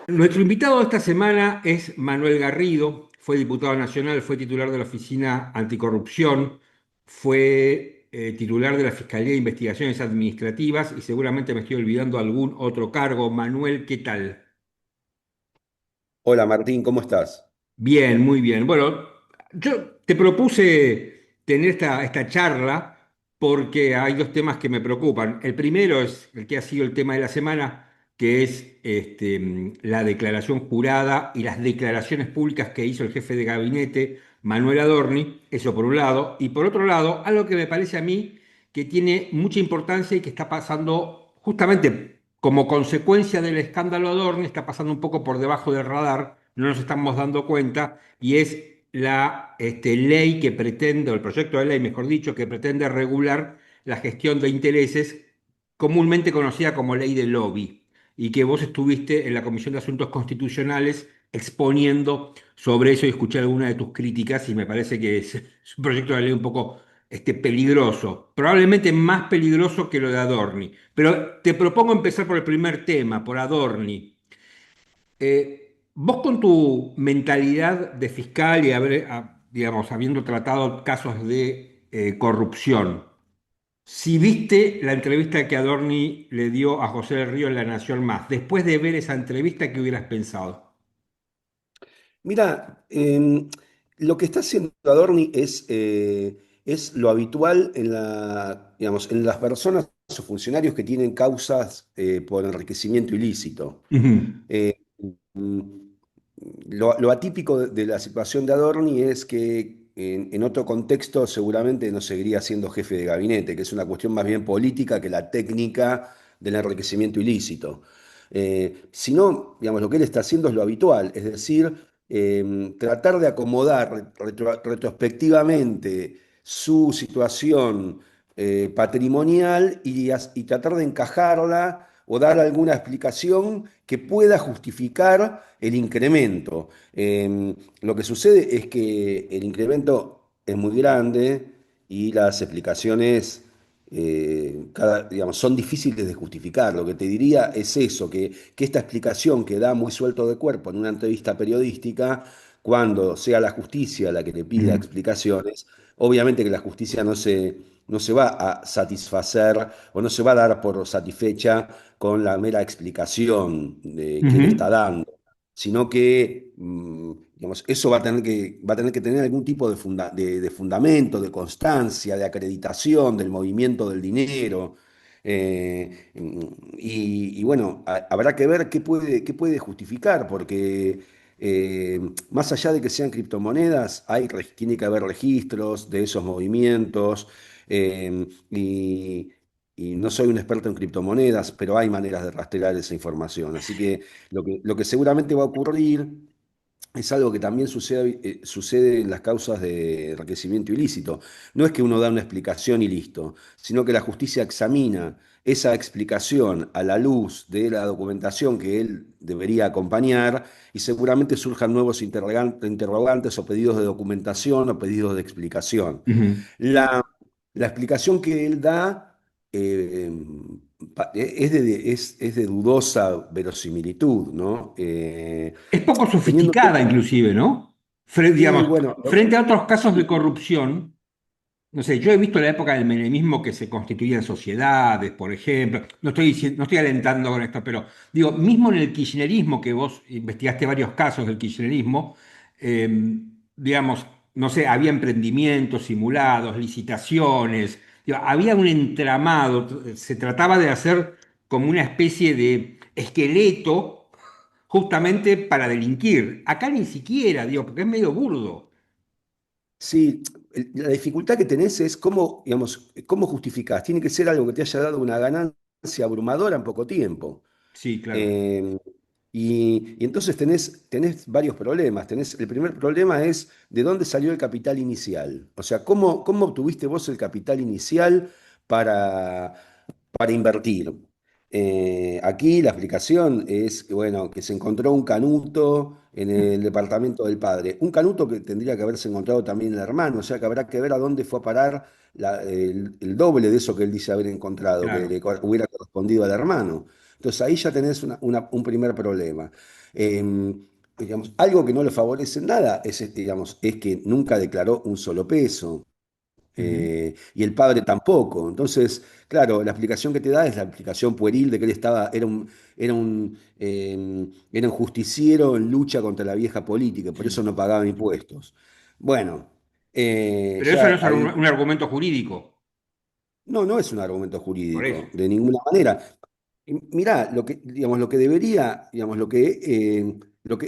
Nuestro invitado de esta semana es Manuel Garrido, fue diputado nacional, fue titular de la Oficina Anticorrupción, fue titular de la Fiscalía de Investigaciones Administrativas y seguramente me estoy olvidando algún otro cargo. Manuel, ¿qué tal? Hola Martín, ¿cómo estás? Bien, muy bien. Bueno, yo te propuse tener esta charla porque hay dos temas que me preocupan. El primero es el que ha sido el tema de la semana, que es la declaración jurada y las declaraciones públicas que hizo el jefe de gabinete, Manuel Adorni, eso por un lado. Y por otro lado, algo que me parece a mí que tiene mucha importancia y que está pasando justamente como consecuencia del escándalo Adorni, está pasando un poco por debajo del radar, no nos estamos dando cuenta, y es la ley que pretende, o el proyecto de ley, mejor dicho, que pretende regular la gestión de intereses, comúnmente conocida como ley del lobby, y que vos estuviste en la Comisión de Asuntos Constitucionales exponiendo sobre eso y escuché algunas de tus críticas, y me parece que es un proyecto de ley un poco peligroso, probablemente más peligroso que lo de Adorni. Pero te propongo empezar por el primer tema, por Adorni. Vos con tu mentalidad de fiscal y digamos, habiendo tratado casos de corrupción, si viste la entrevista que Adorni le dio a José del Río en La Nación Más, después de ver esa entrevista, ¿qué hubieras pensado? Mira, lo que está haciendo Adorni es lo habitual digamos, en las personas o funcionarios que tienen causas por enriquecimiento ilícito. Ujú, Eh, mm, lo atípico de la situación de Adorni es que en otro contexto seguramente no seguiría siendo jefe de gabinete, que es una cuestión más bien política que la técnica del enriquecimiento ilícito. Sino, digamos, lo que él está haciendo es lo habitual, es decir, tratar de acomodar retrospectivamente su situación patrimonial y tratar de encajarla o dar alguna explicación que pueda justificar el incremento. Lo que sucede es que el incremento es muy grande y las explicaciones digamos, son difíciles de justificar. Lo que te diría es eso, que esta explicación que da muy suelto de cuerpo en una entrevista periodística, cuando sea la justicia la que le pida ujú, explicaciones, obviamente que la justicia no se va a satisfacer o no se va a dar por satisfecha con la mera explicación que él está ujú, dando, sino que digamos, eso va a tener que tener algún tipo de fundamento, de constancia, de acreditación del movimiento del dinero. Y bueno, habrá que ver qué puede justificar, porque más allá de que sean criptomonedas, tiene que haber registros de esos movimientos. Y no soy un experto en criptomonedas, pero hay maneras de rastrear esa información. Así que lo que seguramente va a ocurrir es algo que también sucede en las causas de enriquecimiento ilícito. No es que uno da una explicación y listo, sino que la justicia examina esa explicación a la luz de la documentación que él debería acompañar y seguramente surjan nuevos interrogantes o pedidos de documentación o pedidos de explicación. ujú. La, la explicación que él da eh, es de dudosa verosimilitud, ¿no? Es poco Teniendo en sofisticada cuenta, inclusive, ¿no? sí, Digamos, bueno, frente a otros casos de sí, corrupción. No sé, yo he visto la época del menemismo que se constituían sociedades, por ejemplo. No estoy alentando con esto, pero digo, mismo en el kirchnerismo, que vos investigaste varios casos del kirchnerismo, eh, digamos, no sé, había emprendimientos simulados, licitaciones, digo, había un entramado, se trataba de hacer como una especie de esqueleto justamente para delinquir. Acá ni siquiera, digo, porque es medio burdo. sí, la dificultad que tenés es cómo, digamos, cómo justificás. Tiene que ser algo que te haya dado una ganancia abrumadora en poco tiempo. Sí, claro. Eh, y entonces tenés varios problemas. El primer problema es de dónde salió el capital inicial. O sea, cómo obtuviste vos el capital inicial para, para invertir. Aquí la explicación es que, bueno, que se encontró un canuto en el departamento del padre. Un canuto que tendría que haberse encontrado también el hermano, o sea que habrá que ver a dónde fue a parar el doble de eso que él dice haber encontrado, que Claro. hubiera correspondido al hermano. Entonces ahí ya tenés un primer problema. Digamos, algo que no le favorece en nada es, digamos, es que nunca declaró un solo peso. Ujú. Y el padre tampoco. Entonces, claro, la explicación que te da es la explicación pueril de que él era un justiciero en lucha contra la vieja política, y por eso Sí. no pagaba impuestos. Bueno, Pero eso no ya es ahí un argumento jurídico, no, no es un argumento por eso. jurídico, de ninguna manera. Y mirá, lo que, digamos, lo que debería, digamos, lo que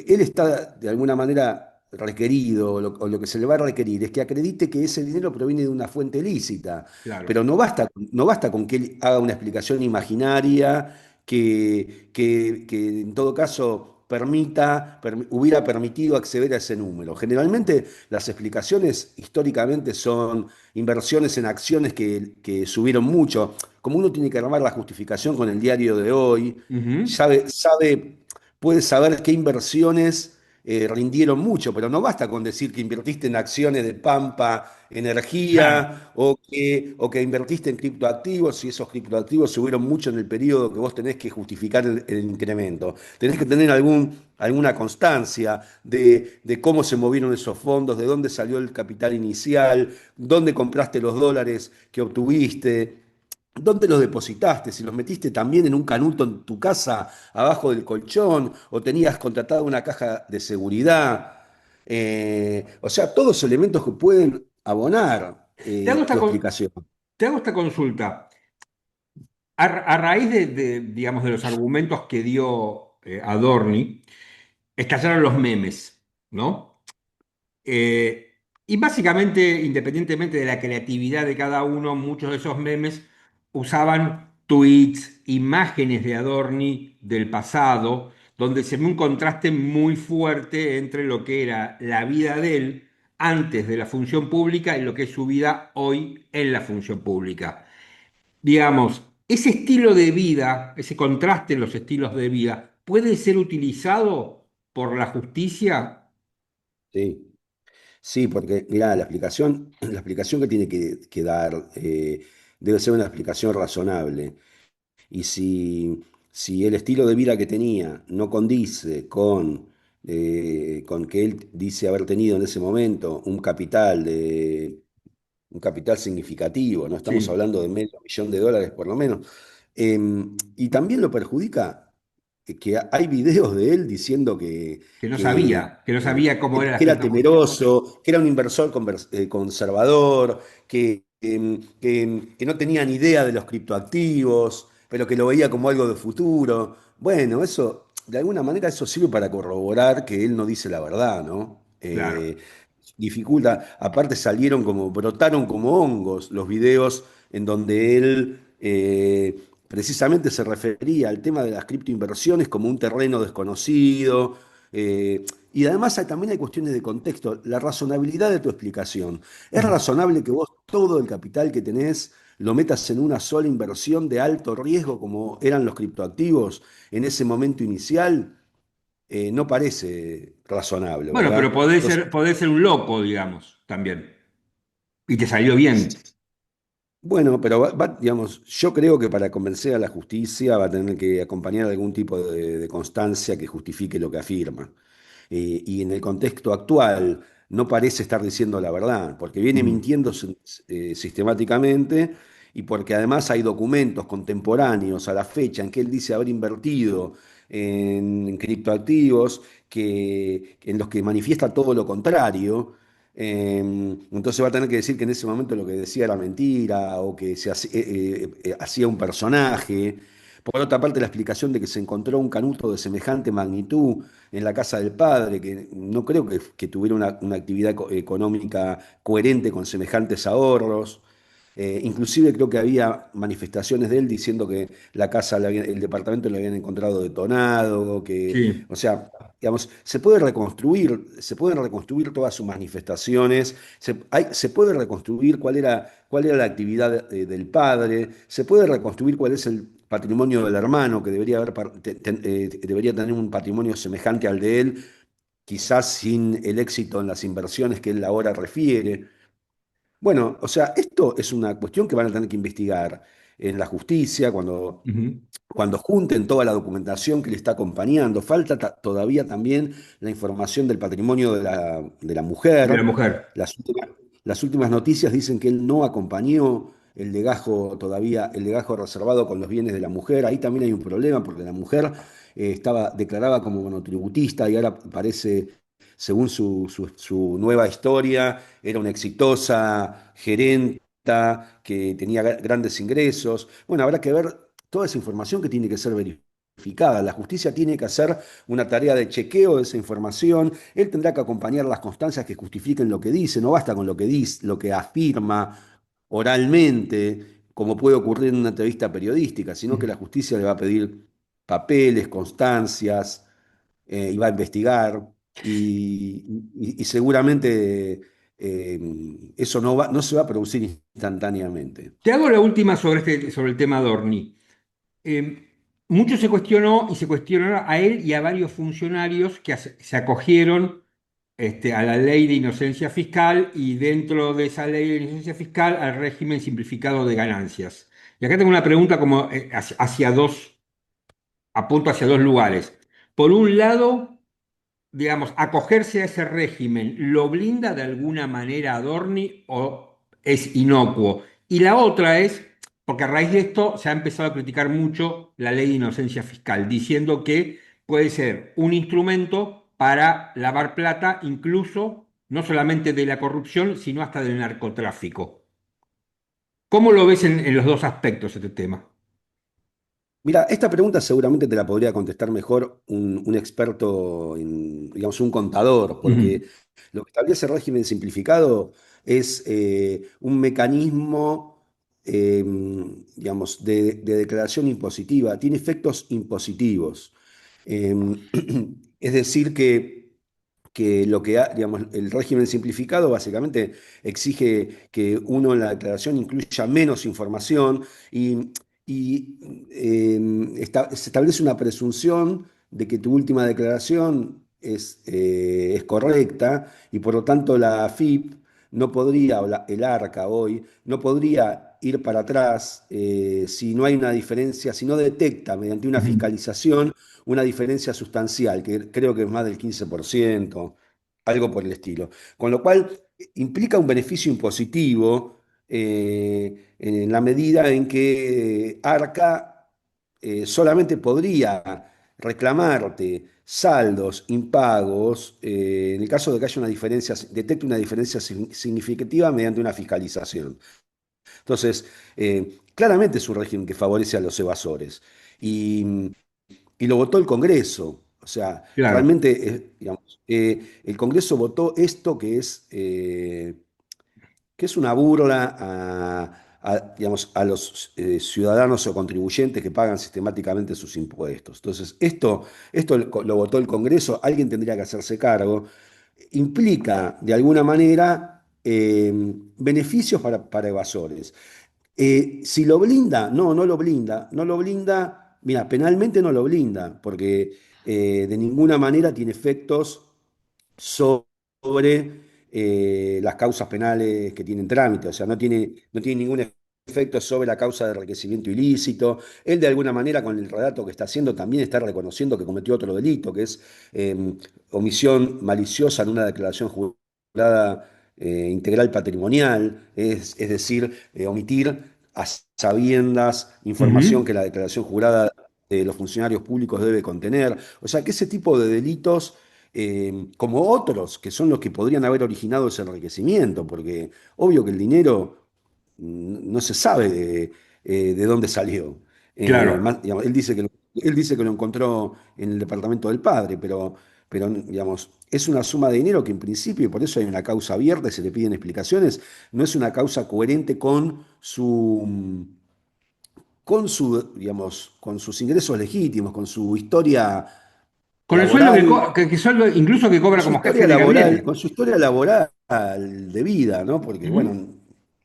él está de alguna manera requerido, o lo que se le va a requerir, es que acredite que ese dinero proviene de una fuente lícita. Claro. Pero no basta con que él haga una explicación imaginaria que en todo caso hubiera permitido acceder a ese número. Generalmente las explicaciones históricamente son inversiones en acciones que subieron mucho. Como uno tiene que armar la justificación con el diario de hoy, Ujú. puede saber qué inversiones rindieron mucho, pero no basta con decir que invertiste en acciones de Pampa Claro, Energía o que invertiste en criptoactivos y esos criptoactivos subieron mucho en el periodo que vos tenés que justificar el incremento. Tenés que tener alguna constancia de cómo se movieron esos fondos, de dónde salió el capital inicial, dónde compraste los dólares que obtuviste. ¿Dónde los depositaste? Si los metiste también en un canuto en tu casa, abajo del colchón, o tenías contratada una caja de seguridad. O sea, todos elementos que pueden abonar te hago tu esta, explicación. te hago esta consulta. A raíz digamos, de los argumentos que dio Adorni, estallaron los memes, ¿no? Y básicamente, independientemente de la creatividad de cada uno, muchos de esos memes usaban tweets, imágenes de Adorni del pasado, donde se ve un contraste muy fuerte entre lo que era la vida de él antes de la función pública y lo que es su vida hoy en la función pública. Digamos, ese estilo de vida, ese contraste en los estilos de vida, puede ser utilizado por la justicia. Sí. Sí, porque mirá, la explicación que tiene que dar debe ser una explicación razonable. Y si el estilo de vida que tenía no condice con que él dice haber tenido en ese momento un capital significativo, no estamos Sí. hablando de $500.000 por lo menos, y también lo perjudica que hay videos de él diciendo Que no sabía cómo era la que era fiesta política. temeroso, que era un inversor conservador, que no tenía ni idea de los criptoactivos, pero que lo veía como algo de futuro. Bueno, eso, de alguna manera, eso sirve para corroborar que él no dice la verdad, ¿no? Claro. Dificulta, aparte brotaron como hongos los videos en donde él precisamente se refería al tema de las criptoinversiones como un terreno desconocido. Y además también hay cuestiones de contexto, la razonabilidad de tu explicación. ¿Es Ujú. razonable que vos todo el capital que tenés lo metas en una sola inversión de alto riesgo como eran los criptoactivos en ese momento inicial? No parece razonable, Bueno, pero ¿verdad? Entonces, podés ser un loco, digamos, también. Y te salió bien. bueno, pero digamos, yo creo que para convencer a la justicia va a tener que acompañar algún tipo de constancia que justifique lo que afirma. Y en el contexto actual no parece estar diciendo la verdad, porque viene Ujú. mintiendo sistemáticamente y porque además hay documentos contemporáneos a la fecha en que él dice haber invertido en criptoactivos en los que manifiesta todo lo contrario. Entonces va a tener que decir que en ese momento lo que decía era mentira o que hacía un personaje. Por otra parte, la explicación de que se encontró un canuto de semejante magnitud en la casa del padre, que no creo que tuviera una actividad económica coherente con semejantes ahorros. Inclusive creo que había manifestaciones de él diciendo que el departamento lo habían encontrado detonado, Sí. o sea, digamos, se pueden reconstruir todas sus manifestaciones, se puede reconstruir cuál era la actividad del padre, se puede reconstruir cuál es el patrimonio del hermano, que debería tener un patrimonio semejante al de él, quizás sin el éxito en las inversiones que él ahora refiere. Bueno, o sea, esto es una cuestión que van a tener que investigar. en la justicia, Ujú. cuando junten toda la documentación que le está acompañando. Falta todavía también la información del patrimonio de la De la mujer. mujer. Las las últimas noticias dicen que él no acompañó el legajo todavía, el legajo reservado con los bienes de la mujer. Ahí también hay un problema porque la mujer estaba declarada como monotributista y ahora parece, según su nueva historia, era una exitosa gerenta que tenía grandes ingresos. Bueno, habrá que ver toda esa información que tiene que ser verificada. La justicia tiene que hacer una tarea de chequeo de esa información. Él tendrá que acompañar las constancias que justifiquen lo que dice. No basta con lo que dice, lo que afirma oralmente, como puede ocurrir en una entrevista periodística, sino que la justicia le va a pedir papeles, constancias, y va a investigar. Y seguramente eso no se va a producir instantáneamente. Te hago la última sobre, sobre el tema Dorni. Mucho se cuestionó y se cuestionó a él y a varios funcionarios que se acogieron a la ley de inocencia fiscal y dentro de esa ley de inocencia fiscal al régimen simplificado de ganancias. Y acá tengo una pregunta como hacia dos, apunto hacia dos lugares. Por un lado, digamos, acogerse a ese régimen, ¿lo blinda de alguna manera a Dorni o es inocuo? Y la otra es, porque a raíz de esto se ha empezado a criticar mucho la ley de inocencia fiscal, diciendo que puede ser un instrumento para lavar plata, incluso no solamente de la corrupción, sino hasta del narcotráfico. ¿Cómo lo ves en los dos aspectos este tema? Mira, esta pregunta seguramente te la podría contestar mejor un experto, digamos, un contador, Ujú, porque lo que establece el régimen simplificado es un mecanismo, digamos, de declaración impositiva, tiene efectos impositivos. Es decir, que lo que, digamos, el régimen simplificado básicamente exige que uno en la declaración incluya menos información se establece una presunción de que tu última declaración es correcta y por lo tanto la AFIP no podría, el ARCA hoy, no podría ir para atrás si no hay una diferencia, si no detecta mediante una ujú. fiscalización una diferencia sustancial, que creo que es más del 15%, algo por el estilo. Con lo cual implica un beneficio impositivo en la medida en que Arca solamente podría reclamarte saldos, impagos, en el caso de que haya una diferencia, detecte una diferencia significativa mediante una fiscalización. Entonces, claramente es un régimen que favorece a los evasores. Y, y lo votó el Congreso. O sea, Claro. realmente, digamos, el Congreso votó esto que es una burla digamos, a los ciudadanos o contribuyentes que pagan sistemáticamente sus impuestos. Entonces, esto lo votó el Congreso, alguien tendría que hacerse cargo. Implica, de alguna manera, beneficios para evasores. Si lo blinda, no lo blinda, no lo blinda, mira, penalmente no lo blinda, porque de ninguna manera tiene efectos sobre las causas penales que tienen trámite, o sea, no tiene ningún efecto sobre la causa de enriquecimiento ilícito. Él de alguna manera con el relato que está haciendo también está reconociendo que cometió otro delito, que es omisión maliciosa en una declaración jurada integral patrimonial, es decir, omitir a sabiendas información Ujú. que la declaración jurada de los funcionarios públicos debe contener. O sea, que ese tipo de delitos como otros, que son los que podrían haber originado ese enriquecimiento, porque obvio que el dinero no se sabe de dónde salió. Claro. Digamos, él dice que lo encontró en el departamento del padre, pero digamos, es una suma de dinero que en principio, y por eso hay una causa abierta y se le piden explicaciones, no es una causa coherente digamos, con sus ingresos legítimos, con su historia Con el sueldo laboral, que sueldo incluso que cobra como jefe de con gabinete. su historia laboral de vida, ¿no? Porque, Ujú. bueno,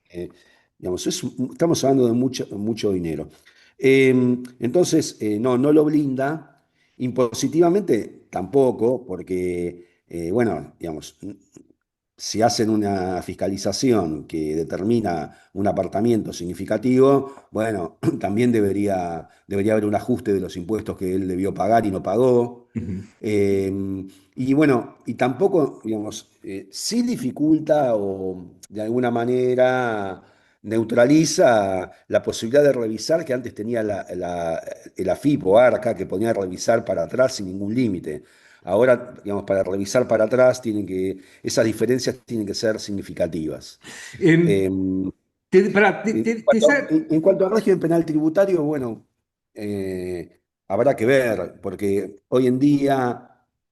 eh, digamos, estamos hablando de mucho, mucho dinero. Entonces, no lo blinda. Impositivamente tampoco, porque, bueno, digamos, si hacen una fiscalización que determina un apartamiento significativo, bueno, también debería haber un ajuste de los impuestos que él debió pagar y no pagó. Ujú. Eh, y bueno, y tampoco, digamos, sí dificulta o de alguna manera neutraliza la posibilidad de revisar que antes tenía el AFIP o ARCA, que podía revisar para atrás sin ningún límite. Ahora, digamos, para revisar para atrás, esas diferencias tienen que ser significativas. Em, Eh, pará, en cuanto al régimen penal tributario, bueno, habrá que ver, porque hoy en día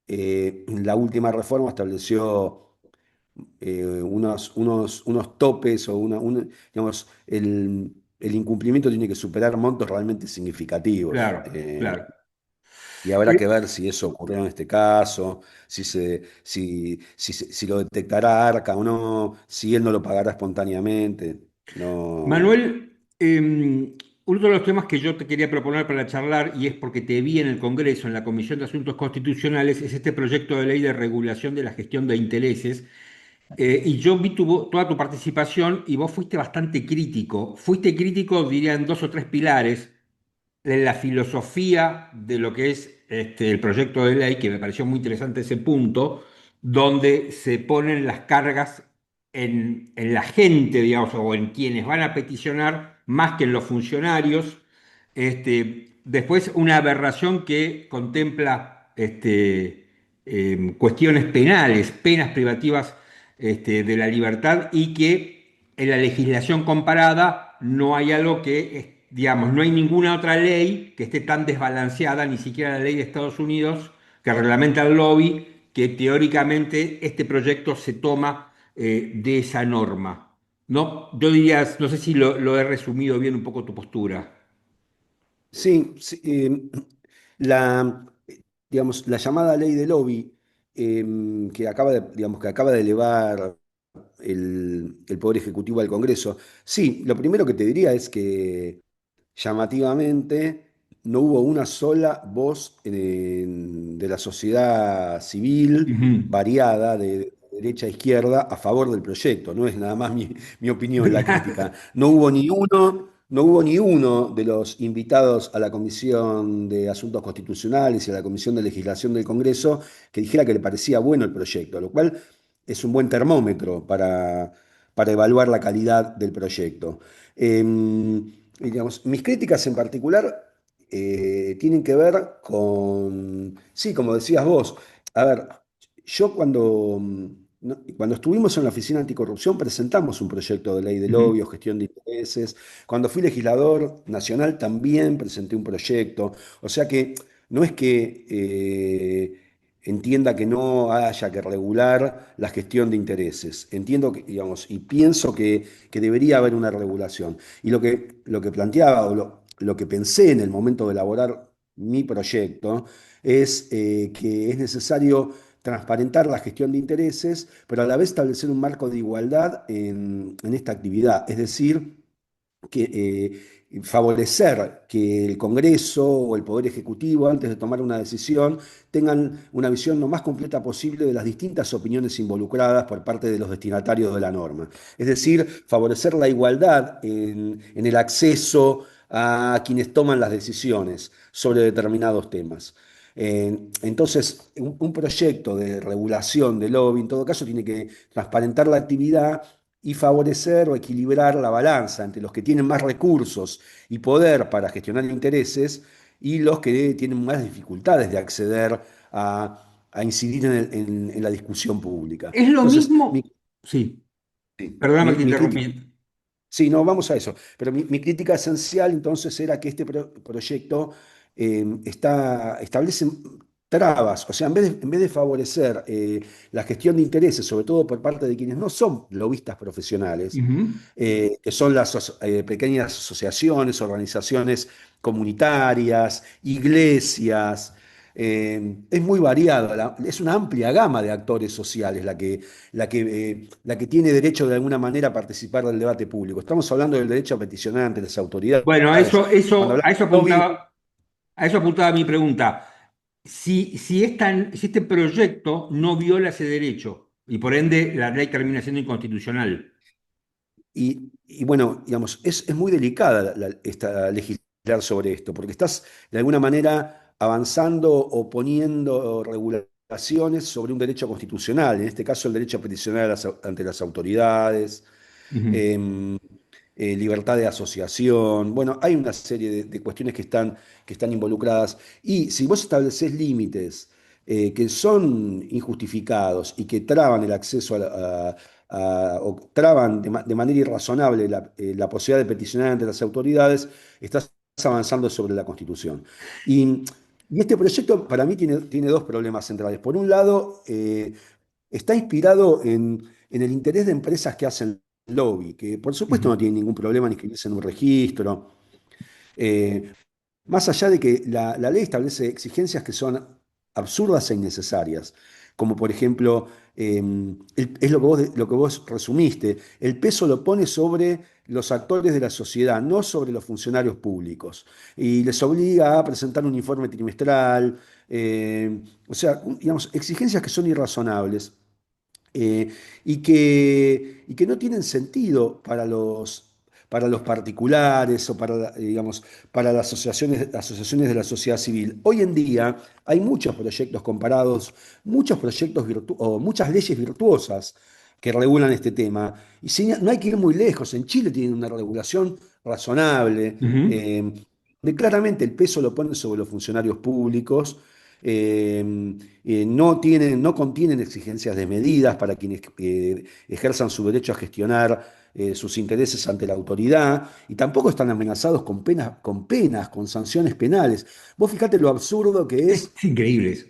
la última reforma estableció unos topes o digamos, el incumplimiento tiene que superar montos realmente significativos. claro, claro. Y habrá que Eh, ver si eso ocurrió en este caso, si lo detectará Arca o no, si él no lo pagará espontáneamente. No. Manuel, uno de los temas que yo te quería proponer para charlar, y es porque te vi en el Congreso, en la Comisión de Asuntos Constitucionales, es este proyecto de ley de regulación de la gestión de intereses. Y yo vi toda tu participación y vos fuiste bastante crítico. Fuiste crítico, diría, en dos o tres pilares de la filosofía de lo que es el proyecto de ley, que me pareció muy interesante ese punto, donde se ponen las cargas en la gente, digamos, o en quienes van a peticionar, más que en los funcionarios. Después, una aberración que contempla cuestiones penales, penas privativas de la libertad, y que en la legislación comparada no hay algo que, digamos, no hay ninguna otra ley que esté tan desbalanceada, ni siquiera la ley de Estados Unidos que reglamenta el lobby, que teóricamente este proyecto se toma de esa norma. No, yo diría, no sé si lo he resumido bien un poco tu postura. Sí, sí, la, digamos, la llamada ley de lobby digamos, que acaba de elevar el Poder Ejecutivo al Congreso. Sí, lo primero que te diría es que llamativamente no hubo una sola voz de la sociedad civil Ujú. variada de derecha a izquierda a favor del proyecto. No es nada más mi opinión la crítica. No hubo ni uno de los invitados a la Comisión de Asuntos Constitucionales y a la Comisión de Legislación del Congreso que dijera que le parecía bueno el proyecto, lo cual es un buen termómetro para evaluar la calidad del proyecto. Y, digamos, mis críticas en particular tienen que ver con, sí, como decías vos, a ver, yo cuando estuvimos en la Oficina Anticorrupción presentamos un proyecto de ley de lobby Ujú. o gestión de intereses. Cuando fui legislador nacional también presenté un proyecto. O sea que no es que entienda que no haya que regular la gestión de intereses. Entiendo que, digamos, y pienso que debería haber una regulación. Y lo que planteaba o lo que pensé en el momento de elaborar mi proyecto es que es necesario transparentar la gestión de intereses, pero a la vez establecer un marco de igualdad en esta actividad. Es decir, favorecer que el Congreso o el Poder Ejecutivo, antes de tomar una decisión, tengan una visión lo más completa posible de las distintas opiniones involucradas por parte de los destinatarios de la norma. Es decir, favorecer la igualdad en el acceso a quienes toman las decisiones sobre determinados temas. Entonces, un proyecto de regulación de lobby, en todo caso, tiene que transparentar la actividad y favorecer o equilibrar la balanza entre los que tienen más recursos y poder para gestionar intereses y los que tienen más dificultades de acceder a incidir en la discusión pública. Es lo Entonces, mismo, sí, perdóname que te mi crítica. interrumpí. Sí, no, vamos a eso. Pero mi crítica esencial entonces era que este proyecto establece trabas, o sea, en vez de favorecer la gestión de intereses, sobre todo por parte de quienes no son lobistas profesionales, Ujú. que son las pequeñas asociaciones, organizaciones comunitarias, iglesias, es muy variado, es una amplia gama de actores sociales la que tiene derecho de alguna manera a participar del debate público. Estamos hablando del derecho a peticionar ante las Bueno, autoridades. Cuando hablamos de lobby, a eso apuntaba mi pregunta. Si este proyecto no viola ese derecho, y por ende la ley termina siendo inconstitucional. Y bueno, digamos, es muy delicada esta legislar sobre esto, porque estás de alguna manera avanzando o poniendo regulaciones sobre un derecho constitucional, en este caso el derecho a peticionar ante las autoridades, Ujú, em, libertad de asociación. Bueno, hay una serie de cuestiones que están involucradas. Y si vos estableces límites que son injustificados y que traban el acceso o traban de manera irrazonable la posibilidad de peticionar ante las autoridades, estás avanzando sobre la Constitución. Y, y este proyecto para mí tiene dos problemas centrales. Por un lado, está inspirado en el interés de empresas que hacen lobby, que por supuesto ujú. no tienen ningún problema en inscribirse en un registro. Eh, Más allá de que la ley establece exigencias que son absurdas e innecesarias, como por ejemplo, es lo que vos resumiste, el peso lo pone sobre los actores de la sociedad, no sobre los funcionarios públicos, y les obliga a presentar un informe trimestral, o sea, digamos, exigencias que son irrazonables eh, y que no tienen sentido para los particulares o para, digamos, para asociaciones de la sociedad civil. Hoy en día hay muchos proyectos comparados, muchos o muchas leyes virtuosas que regulan este tema. Y no hay que ir muy lejos. En Chile tienen una regulación razonable, Ujú. claramente el peso lo ponen sobre los funcionarios públicos. No contienen exigencias de medidas para quienes ejerzan su derecho a gestionar sus intereses ante la autoridad y tampoco están amenazados con sanciones penales. Vos fijate lo absurdo que es, Es increíble eso.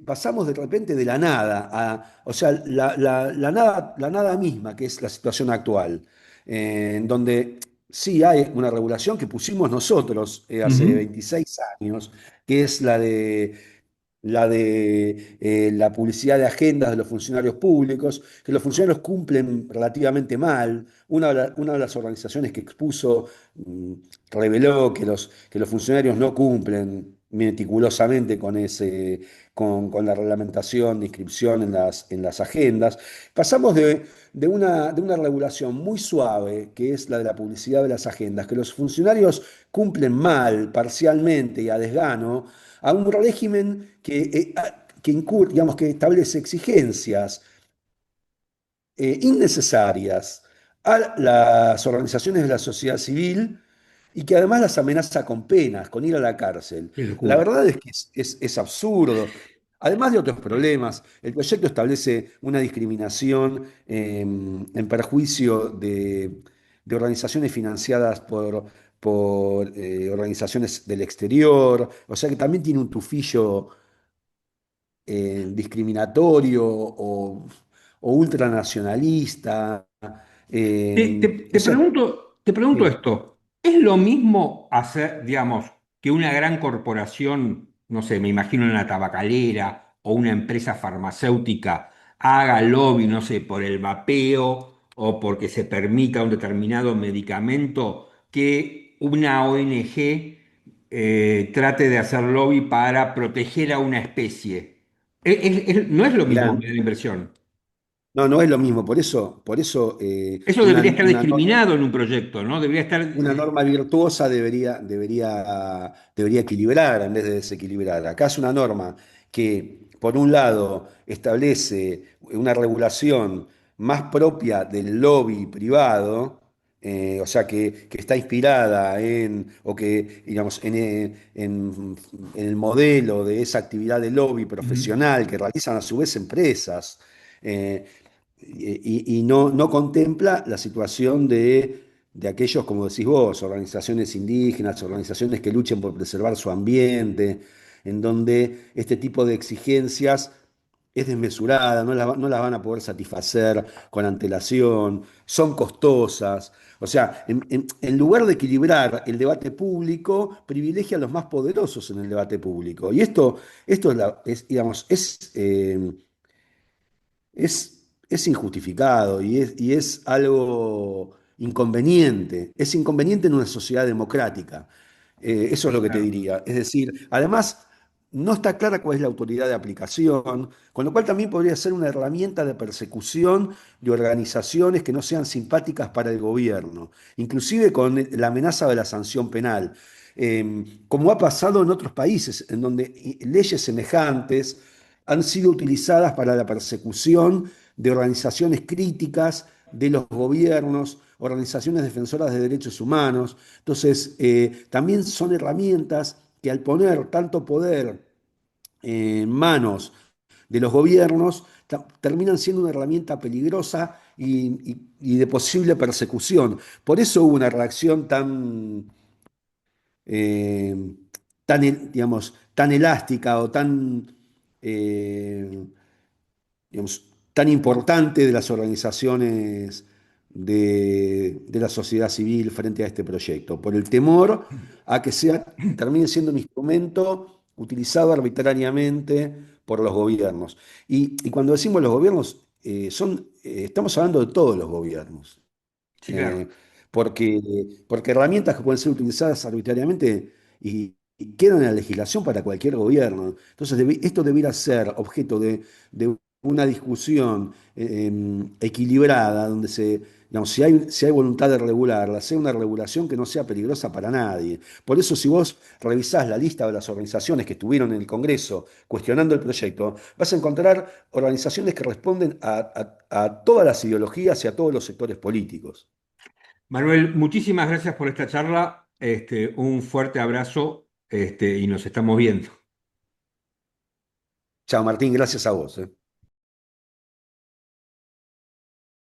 pasamos de repente de la nada o sea, la nada misma, que es la situación actual, en donde sí hay una regulación que pusimos nosotros hace Ujú. 26 años, que es la publicidad de agendas de los funcionarios públicos, que los funcionarios cumplen relativamente mal. Una de las organizaciones que expuso reveló que los funcionarios no cumplen meticulosamente con la reglamentación de inscripción en las agendas. Pasamos de una regulación muy suave, que es la de la publicidad de las agendas, que los funcionarios cumplen mal, parcialmente y a desgano, a un régimen digamos, que establece exigencias innecesarias a las organizaciones de la sociedad civil y que además las amenaza con penas, con ir a la cárcel. Qué La locura. verdad es que es absurdo. Además de otros problemas, el proyecto establece una discriminación en perjuicio de organizaciones financiadas por organizaciones del exterior, o sea que también tiene un tufillo discriminatorio o ultranacionalista. O sea, Te pregunto sí, esto, ¿es lo mismo hacer, digamos, que una gran corporación, no sé, me imagino una tabacalera o una empresa farmacéutica, haga lobby, no sé, por el vapeo o porque se permita un determinado medicamento, que una ONG trate de hacer lobby para proteger a una especie? No es lo mismo, mirá, me da la impresión. no, no es lo mismo. Por eso Eso debería estar discriminado en un proyecto, ¿no? Debería estar... una norma virtuosa debería equilibrar en vez de desequilibrar. Acá es una norma que, por un lado, establece una regulación más propia del lobby privado, o sea, que está inspirada o que, digamos, en el modelo de esa actividad de lobby Ujú. profesional que realizan a su vez empresas. eh, y no contempla la situación de aquellos, como decís vos, organizaciones indígenas, organizaciones que luchen por preservar su ambiente, en donde este tipo de exigencias es desmesurada, no las van a poder satisfacer con antelación, son costosas. O sea, en lugar de equilibrar el debate público, privilegia a los más poderosos en el debate público. Y esto digamos, es injustificado y es algo inconveniente. Es inconveniente en una sociedad democrática. Eso es lo que te Claro. diría. Es decir, además, no está clara cuál es la autoridad de aplicación, con lo cual también podría ser una herramienta de persecución de organizaciones que no sean simpáticas para el gobierno, inclusive con la amenaza de la sanción penal. Como ha pasado en otros países, en donde leyes semejantes han sido utilizadas para la persecución de organizaciones críticas de los gobiernos, organizaciones defensoras de derechos humanos. Entonces, también son herramientas que al poner tanto poder en manos de los gobiernos, terminan siendo una herramienta peligrosa y de posible persecución. Por eso hubo una reacción eh, digamos, tan elástica o eh, digamos, tan importante de las organizaciones de la sociedad civil frente a este proyecto, por el temor a que termine siendo un instrumento utilizado arbitrariamente por los gobiernos. Y cuando decimos los gobiernos, estamos hablando de todos los gobiernos. Sí, eh, claro. porque, porque herramientas que pueden ser utilizadas arbitrariamente y quedan en la legislación para cualquier gobierno. Entonces, esto debiera ser objeto de una discusión equilibrada, donde digamos, si hay voluntad de regularla, sea una regulación que no sea peligrosa para nadie. Por eso, si vos revisás la lista de las organizaciones que estuvieron en el Congreso cuestionando el proyecto, vas a encontrar organizaciones que responden a todas las ideologías y a todos los sectores políticos. Manuel, muchísimas gracias por esta charla. Un fuerte abrazo, y nos estamos viendo. Chao, Martín, gracias a vos.